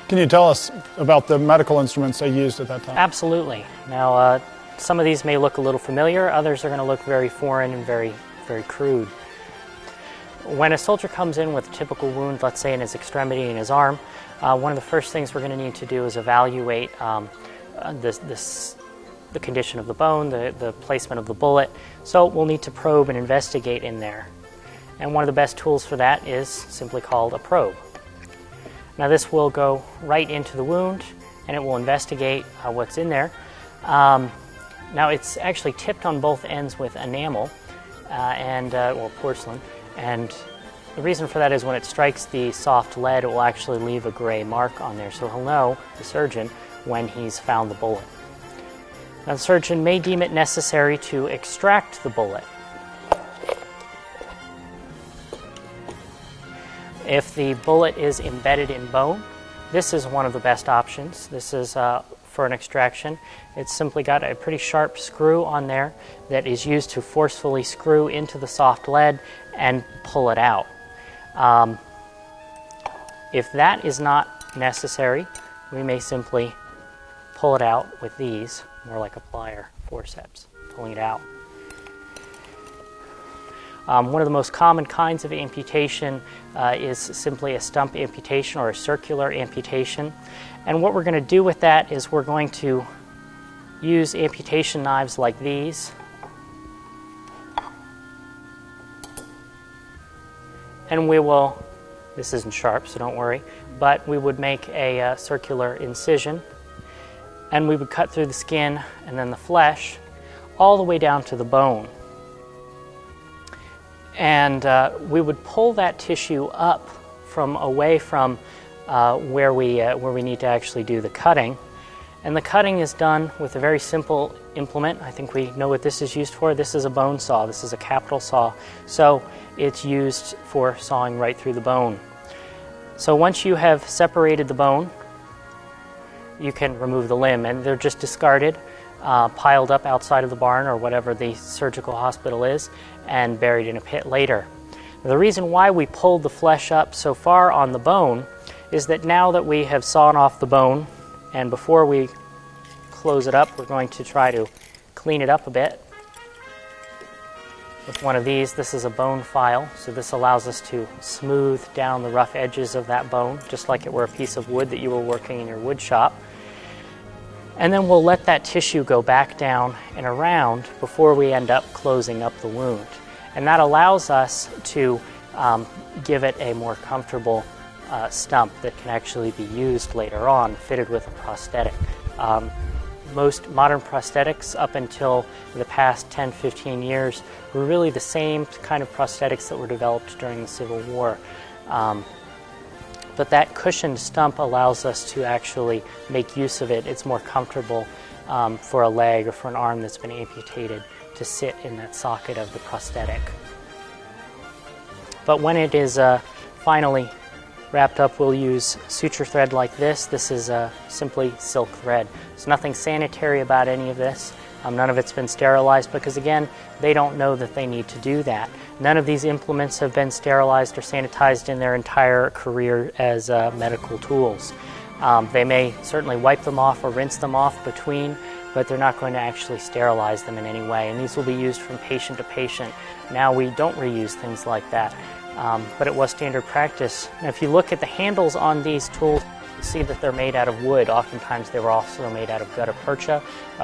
Can you tell us about the medical instruments they used at that time? Absolutely. Now, some of these may look a little familiar, others are going to look very foreign and very crude. When a soldier comes in with a typical wound, let's say in his extremity in his arm, one of the first things we're going to need to do is evaluate the condition of the bone, the placement of the bullet. So we'll need to probe and investigate in there. And one of the best tools for that is simply called a probe. Now this will go right into the wound and it will investigate what's in there. Now it's actually tipped on both ends with enamel well, porcelain, and the reason for that is when it strikes the soft lead, it will actually leave a gray mark on there, so he'll know, the surgeon, when he's found the bullet. Now the surgeon may deem it necessary to extract the bullet. If the bullet is embedded in bone, this is one of the best options. This is for an extraction. It's simply got a pretty sharp screw on there that is used to forcefully screw into the soft lead and pull it out. If that is not necessary, we may simply pull it out with these, more like a plier, forceps, pulling it out. One of the most common kinds of amputation is simply a stump amputation or a circular amputation. And what we're going to do with that is we're going to use amputation knives like these. And we will, this isn't sharp, so don't worry, but we would make a circular incision. And we would cut through the skin and then the flesh all the way down to the bone. And we would pull that tissue up from away from where we need to actually do the cutting. And the cutting is done with a very simple implement. I think we know what this is used for. This is a bone saw. This is a capital saw. So it's used for sawing right through the bone. So once you have separated the bone, you can remove the limb, and they're just discarded, piled up outside of the barn or whatever the surgical hospital is, and buried in a pit later. The reason why we pulled the flesh up so far on the bone is that now that we have sawn off the bone, and before we close it up, we're going to try to clean it up a bit with one of these. This is a bone file, so this allows us to smooth down the rough edges of that bone, just like it were a piece of wood that you were working in your wood shop. And then we'll let that tissue go back down and around before we end up closing up the wound. And that allows us to give it a more comfortable stump that can actually be used later on, fitted with a prosthetic. Most modern prosthetics up until the past 10-15 years were really the same kind of prosthetics that were developed during the Civil War. But that cushioned stump allows us to actually make use of it. It's more comfortable for a leg or for an arm that's been amputated to sit in that socket of the prosthetic. But when it is finally wrapped up, we'll use suture thread like this. This is simply silk thread. There's nothing sanitary about any of this. None of it's been sterilized because, again, they don't know that they need to do that. None of these implements have been sterilized or sanitized in their entire career as medical tools. They may certainly wipe them off or rinse them off between, but they're not going to actually sterilize them in any way. And these will be used from patient to patient. Now we don't reuse things like that, but it was standard practice. Now, if you look at the handles on these tools, you see that they're made out of wood. Oftentimes they were also made out of gutta percha,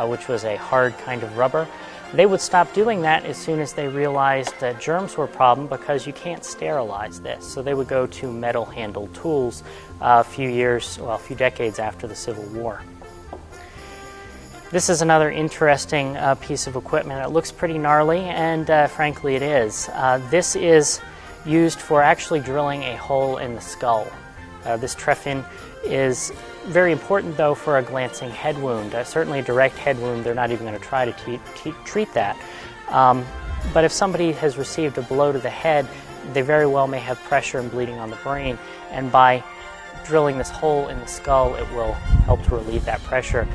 which was a hard kind of rubber. They would stop doing that as soon as they realized that germs were a problem because you can't sterilize this. So they would go to metal-handled tools a few decades after the Civil War. This is another interesting piece of equipment. It looks pretty gnarly, and frankly it is. This is used for actually drilling a hole in the skull. This trephine is very important, though, for a glancing head wound. Certainly a direct head wound, they're not even going to try to treat that. But if somebody has received a blow to the head, they very well may have pressure and bleeding on the brain, and by drilling this hole in the skull, it will help to relieve that pressure.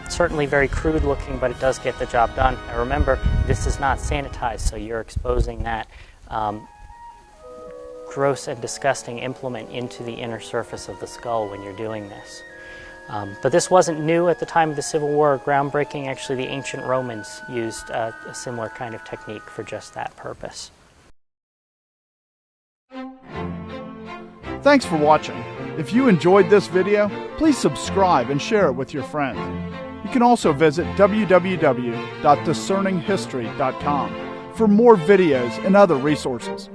Certainly very crude looking, but it does get the job done. Now remember, this is not sanitized, so you're exposing that gross and disgusting implement into the inner surface of the skull when you're doing this. But this wasn't new at the time of the Civil War. Groundbreaking. Actually, the ancient Romans used a similar kind of technique for just that purpose. Thanks for watching. If you enjoyed this video, please subscribe and share it with your friends. You can also visit www.discerninghistory.com for more videos and other resources.